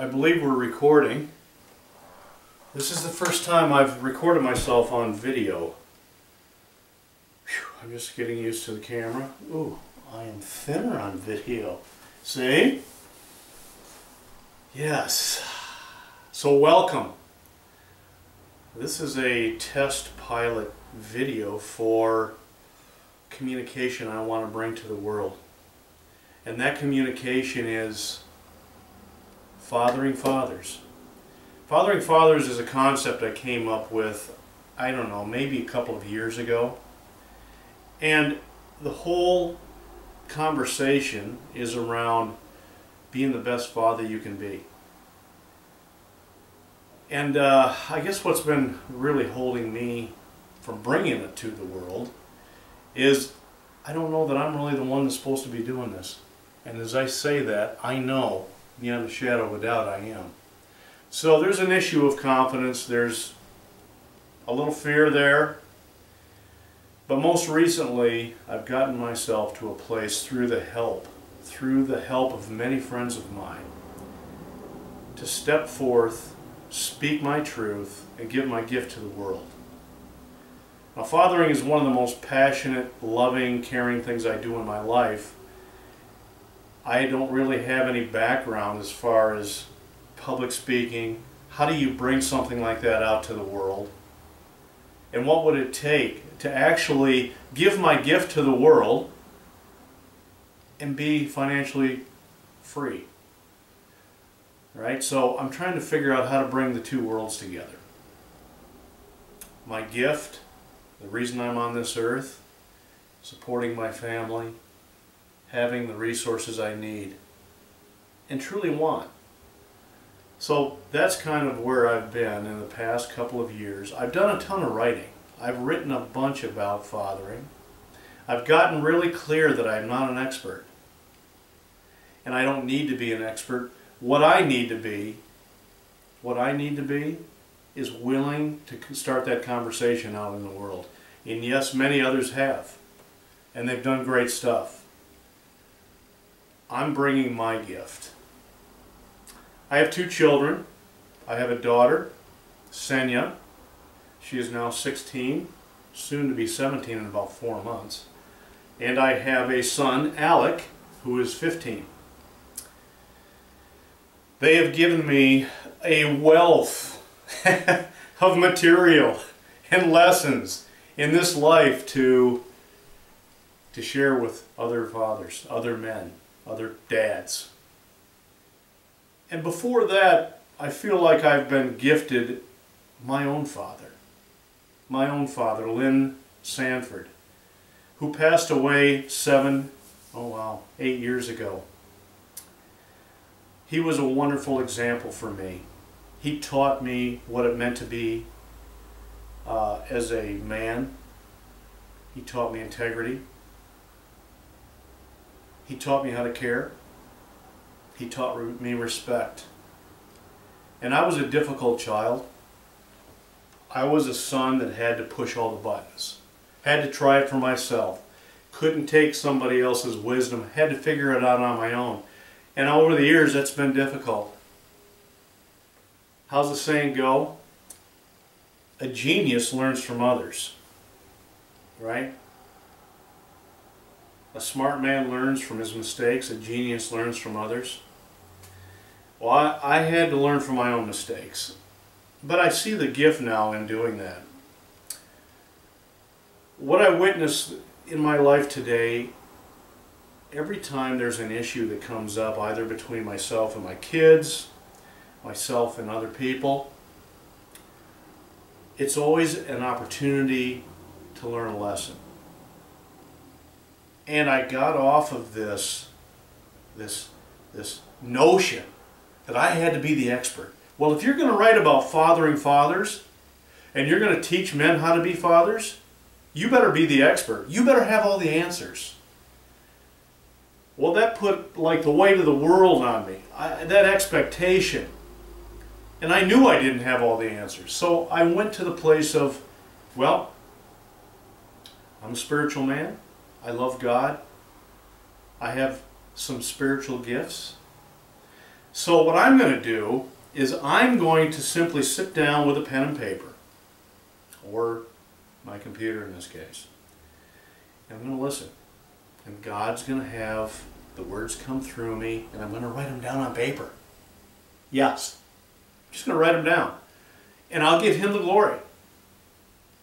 I believe we're recording. This is the first time I've recorded myself on video. Whew, I'm just getting used to the camera. Ooh, I am thinner on video. See? Yes. So welcome. This is a test pilot video for communication I want to bring to the world. And that communication is fathering fathers. Fathering fathers is a concept I came up with, I don't know, maybe a couple of years ago. And the whole conversation is around being the best father you can be. And I guess what's been really holding me from bringing it to the world is I don't know that I'm really the one that's supposed to be doing this. And as I say that, I know beyond a shadow of a doubt I am. So there's an issue of confidence, there's a little fear there, but most recently I've gotten myself to a place through the help of many friends of mine, to step forth, speak my truth, and give my gift to the world. Now, fathering is one of the most passionate, loving, caring things I do in my life. I don't really have any background as far as public speaking. How do you bring something like that out to the world? And what would it take to actually give my gift to the world and be financially free? Right? So I'm trying to figure out how to bring the two worlds together. My gift, the reason I'm on this earth, supporting my family, having the resources I need and truly want. So that's kind of where I've been in the past couple of years. I've done a ton of writing. I've written a bunch about fathering. I've gotten really clear that I'm not an expert. And I don't need to be an expert. What I need to be is willing to start that conversation out in the world. And yes, many others have. And they've done great stuff. I'm bringing my gift. I have two children. I have a daughter, Senya. She is now 16, soon to be 17 in about 4 months. And I have a son, Alec, who is 15. They have given me a wealth of material and lessons in this life to share with other fathers, other men, other dads. And before that, I feel like I've been gifted my own father, Lynn Sanford, who passed away 8 years ago. He was a wonderful example for me. He taught me what it meant to be as a man. He taught me integrity. He taught me how to care. He taught me respect. And I was a difficult child. I was a son that had to push all the buttons. Had to try it for myself. Couldn't take somebody else's wisdom. Had to figure it out on my own. And over the years, that's been difficult. How's the saying go? A genius learns from others. Right? A smart man learns from his mistakes. A genius learns from others. Well, I had to learn from my own mistakes. But I see the gift now in doing that. What I witness in my life today, every time there's an issue that comes up, either between myself and my kids, myself and other people, it's always an opportunity to learn a lesson. And I got off of this notion that I had to be the expert. Well, if you're going to write about fathering fathers, and you're going to teach men how to be fathers, you better be the expert. You better have all the answers. Well, that put like the weight of the world on me, that expectation. And I knew I didn't have all the answers. So I went to the place of, well, I'm a spiritual man. I love God. I have some spiritual gifts. So what I'm going to do is I'm going to simply sit down with a pen and paper, or my computer in this case, and I'm going to listen. And God's going to have the words come through me, and I'm going to write them down on paper. Yes. I'm just going to write them down. And I'll give Him the glory.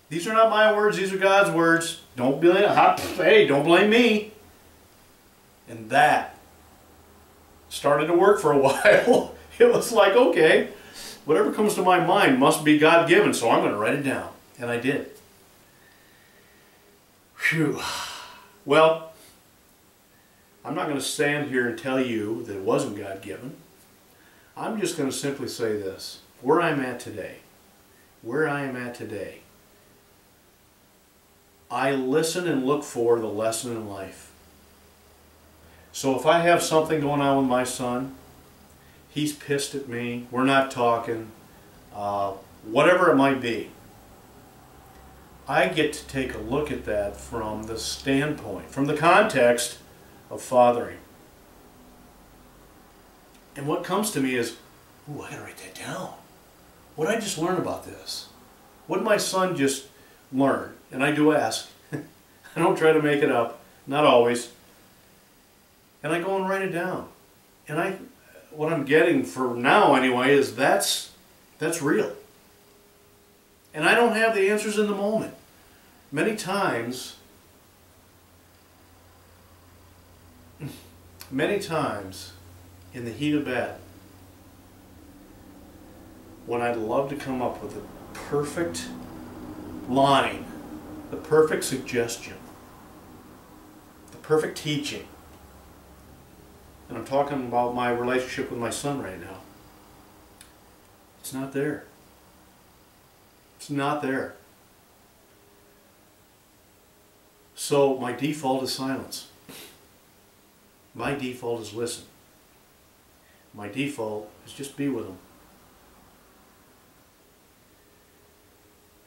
These are not my words, these are God's words. Don't blame me. And that started to work for a while. It was like, okay, whatever comes to my mind must be God-given, so I'm going to write it down. And I did. Phew. Well, I'm not going to stand here and tell you that it wasn't God-given. I'm just going to simply say this. Where I am at today, I listen and look for the lesson in life. So if I have something going on with my son, he's pissed at me, we're not talking, whatever it might be, I get to take a look at that from the standpoint, from the context of fathering. And what comes to me is, ooh, I gotta write that down. What did I just learn about this? What did my son just learn? And I do ask. I don't try to make it up, not always. And I go and write it down. And what I'm getting for now anyway is that's real. And I don't have the answers in the moment. Many times in the heat of battle, when I'd love to come up with the perfect line, the perfect suggestion, the perfect teaching, and I'm talking about my relationship with my son right now, it's not there. It's not there. So my default is silence. My default is listen. My default is just be with him.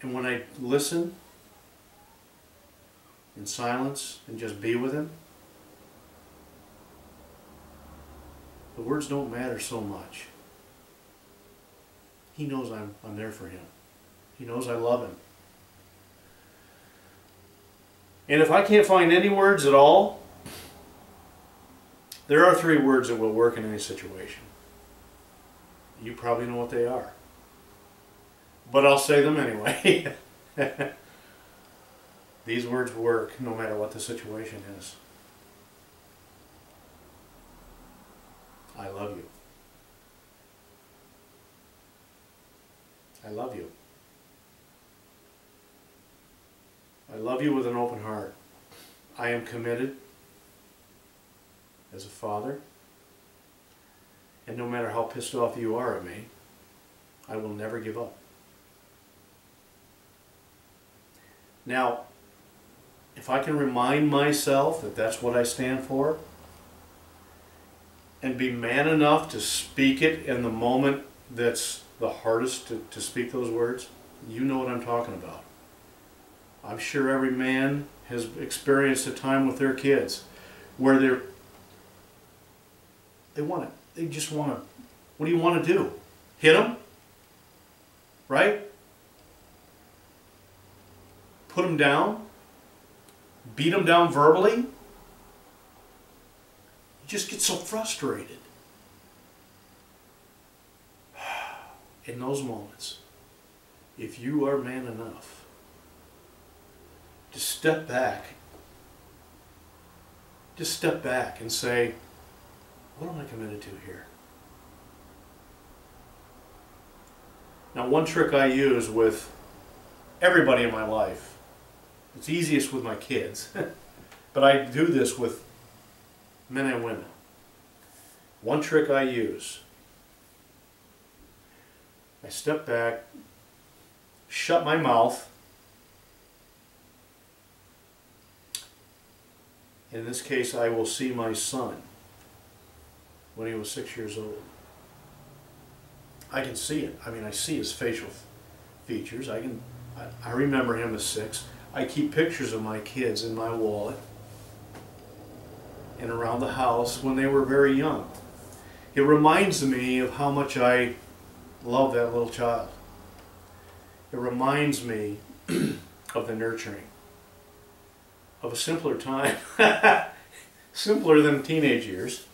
And when I listen in silence and just be with him, the words don't matter so much. He knows I'm there for him. He knows I love him. And if I can't find any words at all, there are 3 words that will work in any situation. You probably know what they are. But I'll say them anyway. These words work no matter what the situation is. I love you. I love you. I love you with an open heart. I am committed as a father. And no matter how pissed off you are at me, I will never give up. Now, if I can remind myself that that's what I stand for, and be man enough to speak it in the moment that's the hardest to speak those words, you know what I'm talking about. I'm sure every man has experienced a time with their kids where they just want to, what do you want to do? Hit them? Right? Put them down? Beat them down verbally? You just get so frustrated. In those moments, if you are man enough to step back, just step back and say, what am I committed to here? Now, one trick I use with everybody in my life, it's easiest with my kids, but I do this with men and women. One trick I use, I step back, shut my mouth. In this case, I will see my son when he was 6 years old. I can see it. I mean, I see his facial features. I remember him as 6. I keep pictures of my kids in my wallet and around the house when they were very young. it reminds me of how much I love that little child. It reminds me of the nurturing, of a simpler time, simpler than teenage years,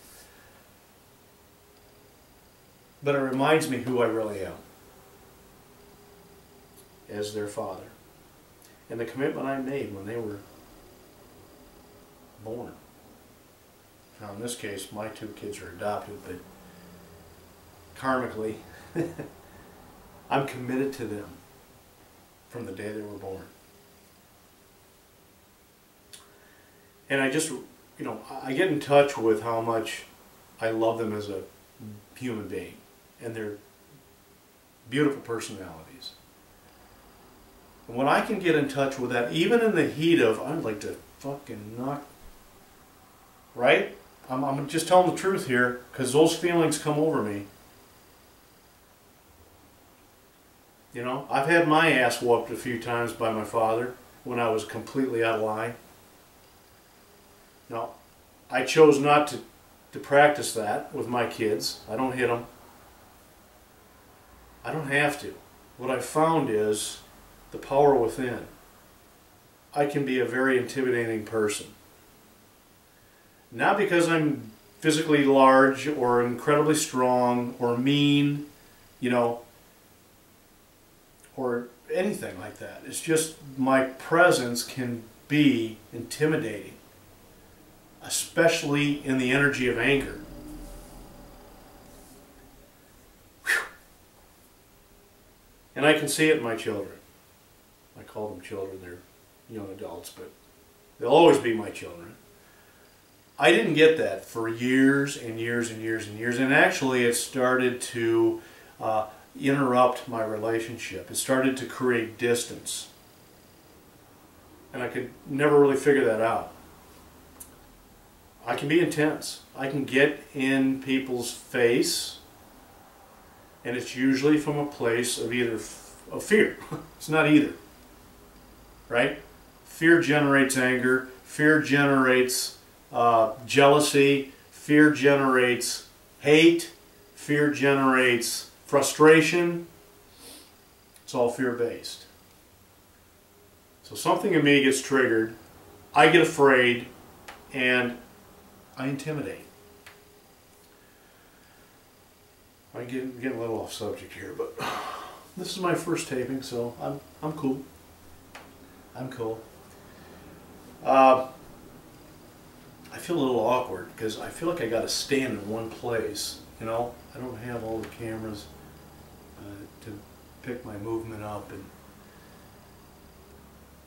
but it reminds me who I really am as their father, and the commitment I made when they were born. Now in this case, my two kids are adopted, but karmically, I'm committed to them from the day they were born. And I just, I get in touch with how much I love them as a human being and their beautiful personalities. And when I can get in touch with that, even in the heat of, I'd like to fucking knock, right? I'm just telling the truth here, because those feelings come over me. I've had my ass whooped a few times by my father when I was completely out of line. Now, I chose not to practice that with my kids. I don't hit them. I don't have to. What I found is the power within. I can be a very intimidating person. Not because I'm physically large or incredibly strong or mean, or anything like that. It's just my presence can be intimidating, especially in the energy of anger. Whew. And I can see it in my children. I call them children, they're young adults, but they'll always be my children. I didn't get that for years and years and years and years, and actually it started to interrupt my relationship. It started to create distance. And I could never really figure that out. I can be intense. I can get in people's face, and it's usually from a place of either of fear. It's not either. Right? Fear generates anger. Fear generates jealousy. Fear generates hate. Fear generates frustration. It's all fear-based. So something in me gets triggered, I get afraid, and I intimidate. I'm getting a little off subject here, but this is my first taping, so I'm cool. I'm cool. I feel a little awkward because I feel like I got to stand in one place. I don't have all the cameras to pick my movement up, and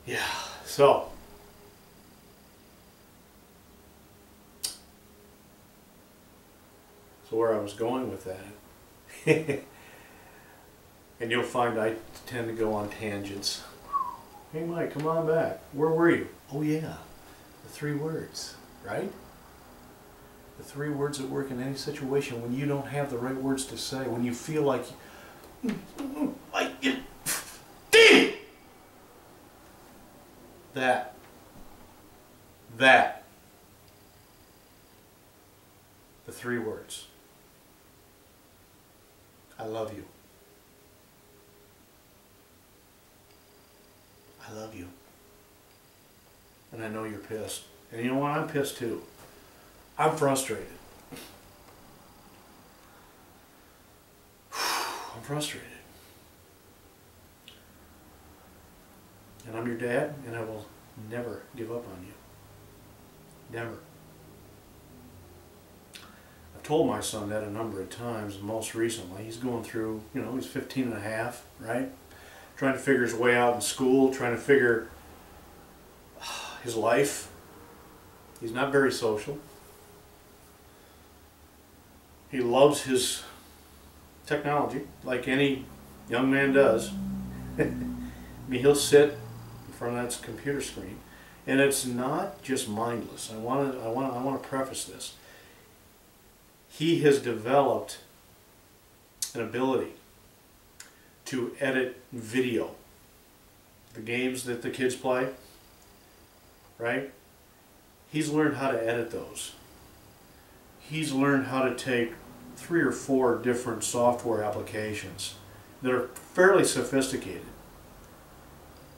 yeah. So where I was going with that, and you'll find I tend to go on tangents. Hey Mike, come on back. Where were you? Oh yeah, the 3 words, right? The 3 words that work in any situation when you don't have the right words to say, when you feel like that. The 3 words. I love you. I love you. And I know you're pissed. And you know what? I'm pissed too. I'm frustrated. I'm frustrated. And I'm your dad, and I will never give up on you. Never. I've told my son that a number of times, and most recently. He's going through, he's 15 and a half, right? Trying to figure his way out in school, trying to figure his life. He's not very social. He loves his technology, like any young man does. I mean, he'll sit in front of that computer screen, and it's not just mindless. I want to preface this. He has developed an ability to edit video. The games that the kids play, right? He's learned how to edit those. He's learned how to take 3 or 4 different software applications that are fairly sophisticated.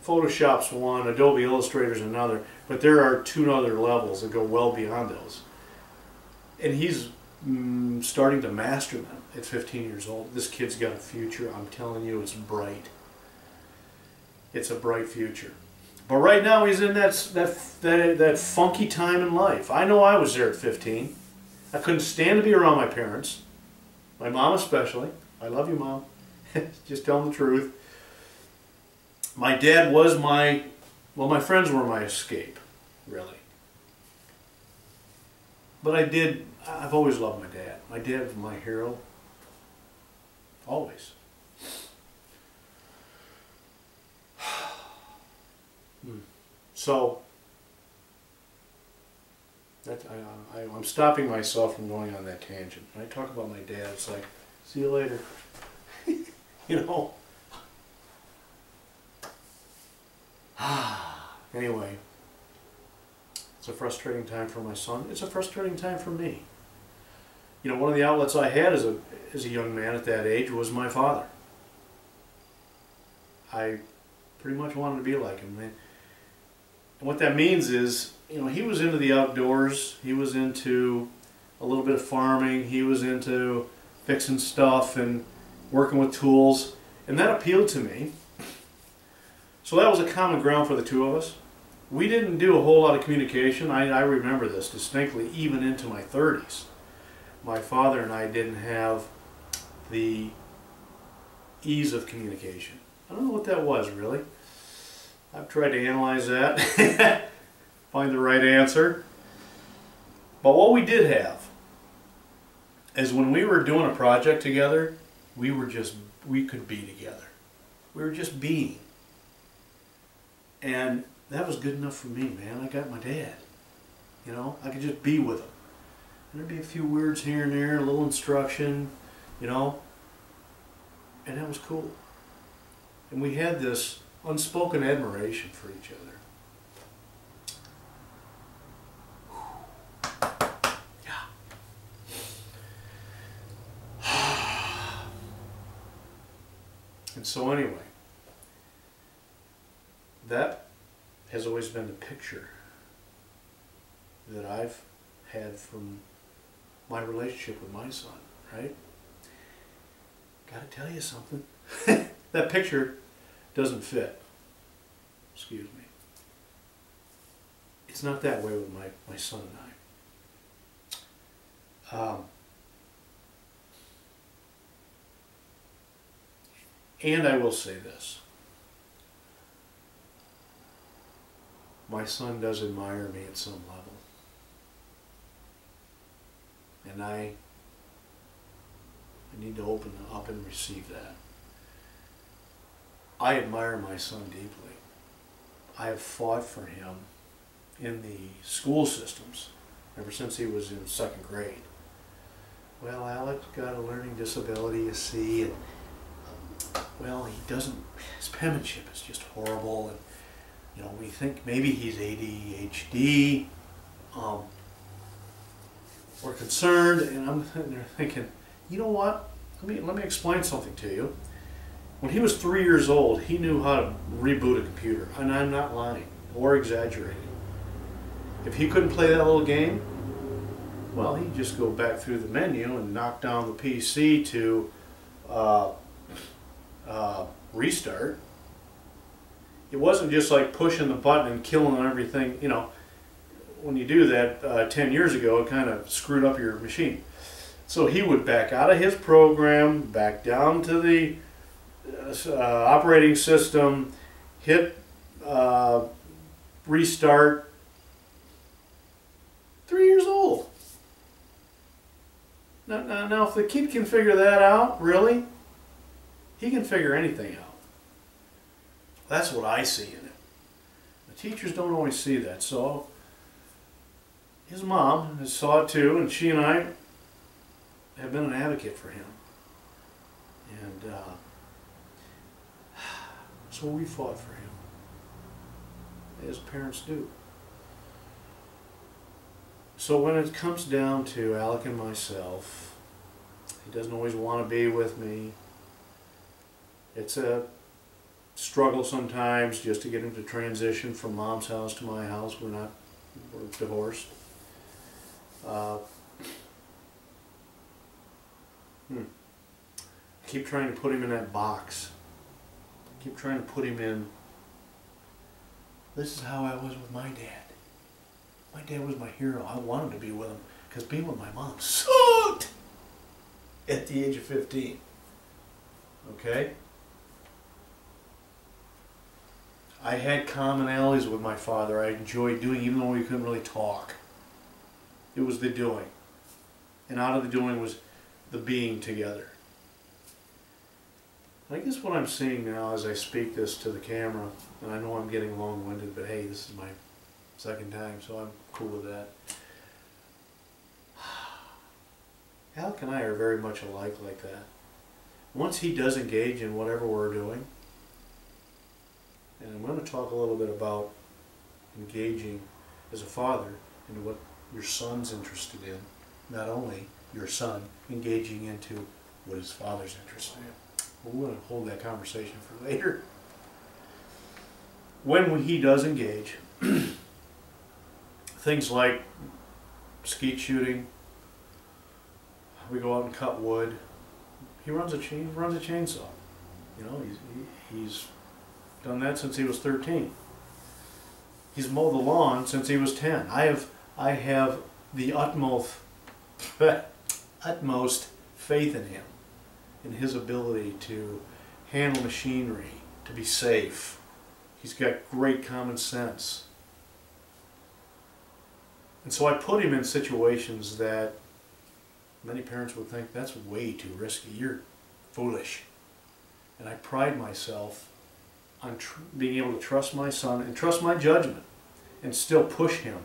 Photoshop's one, Adobe Illustrator's another, but there are 2 other levels that go well beyond those. And he's starting to master them at 15 years old. This kid's got a future. I'm telling you, it's bright. It's a bright future. But right now he's in that funky time in life. I know I was there at 15. I couldn't stand to be around my parents, my mom especially. I love you, Mom. Just telling the truth. My dad was my friends were my escape, really. But I've always loved my dad. My dad was my hero. Always. So, I'm stopping myself from going on that tangent. When I talk about my dad, it's like, see you later. You know? Anyway, it's a frustrating time for my son. It's a frustrating time for me. You know, one of the outlets I had as a young man at that age was my father. I pretty much wanted to be like him, man. And what that means is, you know, he was into the outdoors. He was into a little bit of farming. He was into fixing stuff and working with tools. And that appealed to me. So that was a common ground for the 2 of us. We didn't do a whole lot of communication. I remember this distinctly, even into my 30s. My father and I didn't have the ease of communication. I don't know what that was, really. I've tried to analyze that, find the right answer. But what we did have is when we were doing a project together, we could be together. We were just being. And that was good enough for me, man. I got my dad. You know, I could just be with him. And there'd be a few words here and there, a little instruction, you know. And that was cool. And we had this unspoken admiration for each other. Yeah. And so anyway, that has always been the picture that I've had from my relationship with my son, right? Gotta tell you something. That picture doesn't fit. Excuse me. It's not that way with my son and I. And I will say this. My son does admire me at some level. And I need to open up and receive that. I admire my son deeply. I have fought for him in the school systems ever since he was in 2nd grade. Well, Alec got a learning disability, you see, and well, he doesn't, his penmanship is just horrible, and you know, we think maybe he's ADHD. We're concerned, and I'm sitting there thinking, you know what? Let me explain something to you. When he was 3 years old, he knew how to reboot a computer, and I'm not lying or exaggerating. If he couldn't play that little game, well, he'd just go back through the menu and knock down the PC to restart. It wasn't just like pushing the button and killing everything. You know, when you do that 10 years ago, it kind of screwed up your machine. So he would back out of his program, back down to the operating system, hit restart. 3 years old. Now, if the kid can figure that out, really, he can figure anything out. That's what I see in it. The teachers don't always see that, so his mom saw it too, and she and I have been an advocate for him. And so we fought for him, as parents do. So when it comes down to Alec and myself, He doesn't always want to be with me. It's a struggle sometimes just to get him to transition from mom's house to my house. We're divorced. I keep trying to put him in that box. I keep trying to put him in, this is how I was with my dad. My dad was my hero. I wanted to be with him because being with my mom sucked at the age of 15. Okay? I had commonalities with my father I enjoyed doing even though we couldn't really talk. It was the doing. And out of the doing was the being together. I guess what I'm seeing now as I speak this to the camera, and I know I'm getting long-winded, but hey, this is my second time, so I'm cool with that. Alec and I are very much alike like that. Once he does engage in whatever we're doing, and I'm going to talk a little bit about engaging as a father into what your son's interested in, not only your son engaging into what his father's interested in. We're going to hold that conversation for later. When he does engage, things like skeet shooting, we go out and cut wood. He runs a chainsaw. You know, he's done that since he was 13. He's mowed the lawn since he was 10. I have the utmost faith in him, in his ability to handle machinery, to be safe. He's got great common sense. And so I put him in situations that many parents would think, that's way too risky, you're foolish. And I pride myself on being able to trust my son and trust my judgment and still push him.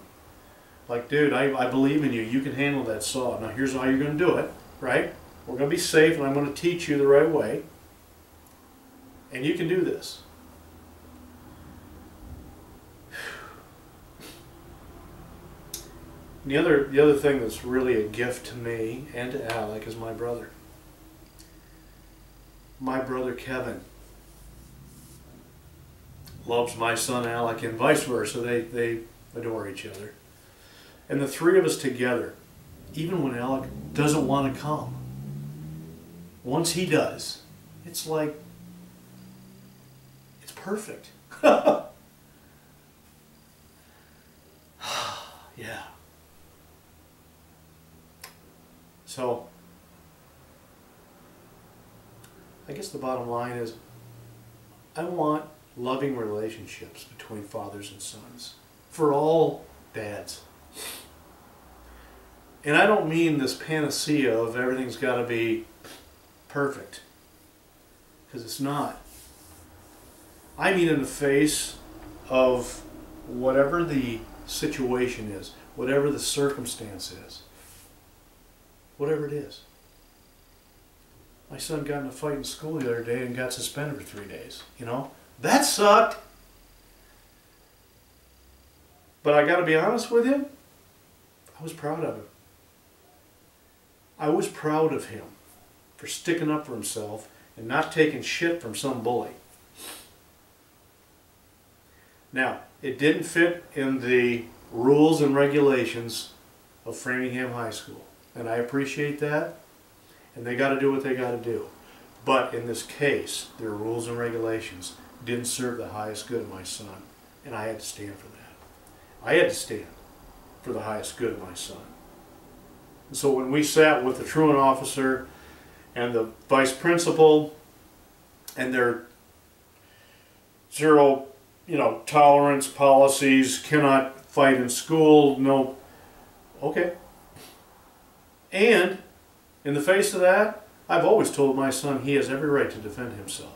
Like, dude, I believe in you, you can handle that saw. Now here's how you're going to do it, right? We're going to be safe and I'm going to teach you the right way. And you can do this. The other thing that's really a gift to me and to Alec is my brother. My brother Kevin loves my son Alec and vice versa. They adore each other. And the three of us together, even when Alec doesn't want to come, once he does, it's like, it's perfect. Yeah. So, I guess the bottom line is, I want loving relationships between fathers and sons, for all dads. And I don't mean this panacea of everything's got to be perfect, because it's not. I mean in the face of whatever the situation is, whatever the circumstance is, whatever it is. My son got in a fight in school the other day and got suspended for 3 days. You know, that sucked. But I got to be honest with him, I was proud of him. I was proud of him for sticking up for himself and not taking shit from some bully. Now, it didn't fit in the rules and regulations of Framingham High School, and I appreciate that, and they got to do what they got to do. But in this case, their rules and regulations didn't serve the highest good of my son, and I had to stand for that. I had to stand for the highest good of my son. And so when we sat with the truant officer and the vice principal and their zero, tolerance policies, cannot fight in school, no, okay. And in the face of that, I've always told my son he has every right to defend himself.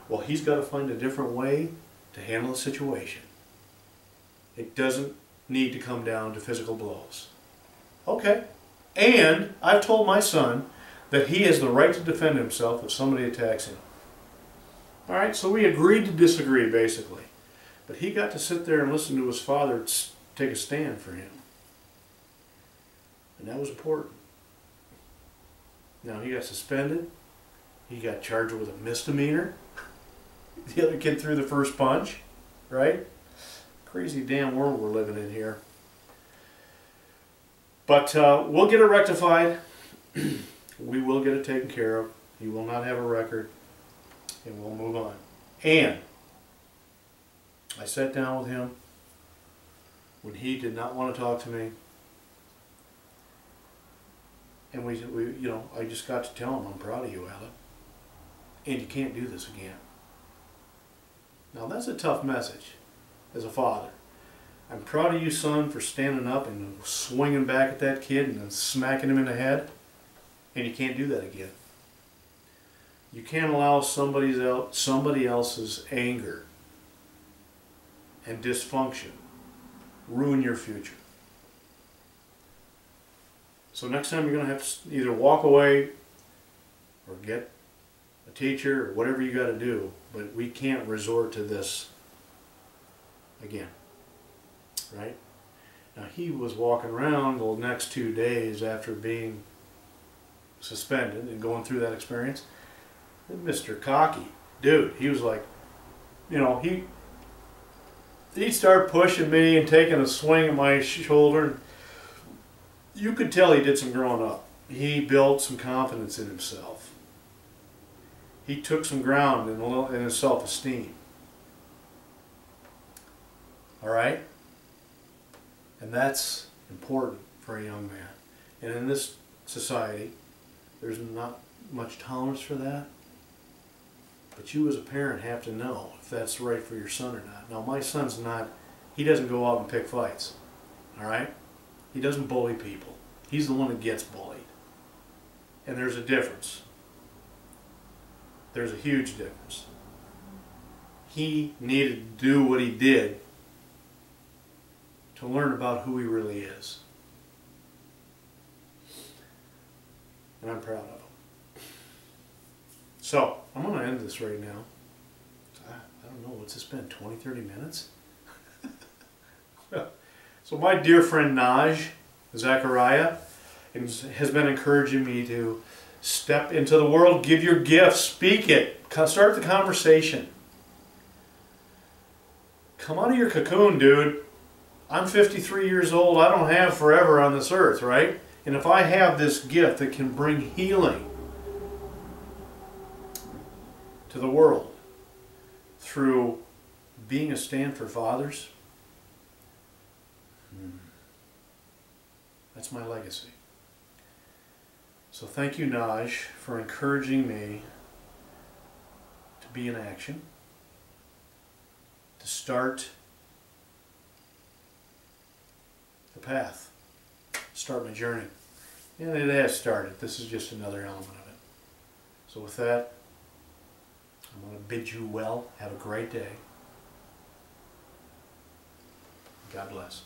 Well, he's got to find a different way to handle the situation. It doesn't need to come down to physical blows. Okay. And I've told my son that he has the right to defend himself if somebody attacks him. All right, so we agreed to disagree, basically. But he got to sit there and listen to his father take a stand for him. And that was important. Now he got suspended. He got charged with a misdemeanor. The other kid threw the first punch, right? Crazy damn world we're living in here. But we'll get it rectified. We will get it taken care of. He will not have a record. And we'll move on. And I sat down with him when he did not want to talk to me. And we I just got to tell him, I'm proud of you, Alan. And you can't do this again. Now that's a tough message as a father. I'm proud of you, son, for standing up and swinging back at that kid and then smacking him in the head. And you can't do that again. You can't allow somebody else's anger and dysfunction ruin your future. So next time you're going to have to either walk away or get a teacher or whatever you got to do, but we can't resort to this again, right? Now he was walking around the next 2 days after being suspended and going through that experience. And Mr. Cocky, dude, he was like, he'd start pushing me and taking a swing at my shoulder. You could tell he did some growing up. He built some confidence in himself. He took some ground in his self-esteem. All right? And that's important for a young man. And in this society, there's not much tolerance for that. But you as a parent have to know if that's right for your son or not. Now my son's not, he doesn't go out and pick fights. All right? He doesn't bully people. He's the one that gets bullied. And there's a difference. There's a huge difference. He needed to do what he did to learn about who he really is. And I'm proud of him. So, I'm going to end this right now. I don't know, what's this been, 20, 30 minutes? So my dear friend Naj Zachariah has been encouraging me to step into the world, give your gifts, speak it, start the conversation. Come out of your cocoon, dude. I'm 53 years old. I don't have forever on this earth, right? And if I have this gift that can bring healing to the world through being a stand for fathers, that's my legacy. So thank you, Naj, for encouraging me to be in action, to start the path, start my journey. And it has started. This is just another element of it. So with that, I'm going to bid you well. Have a great day. God bless.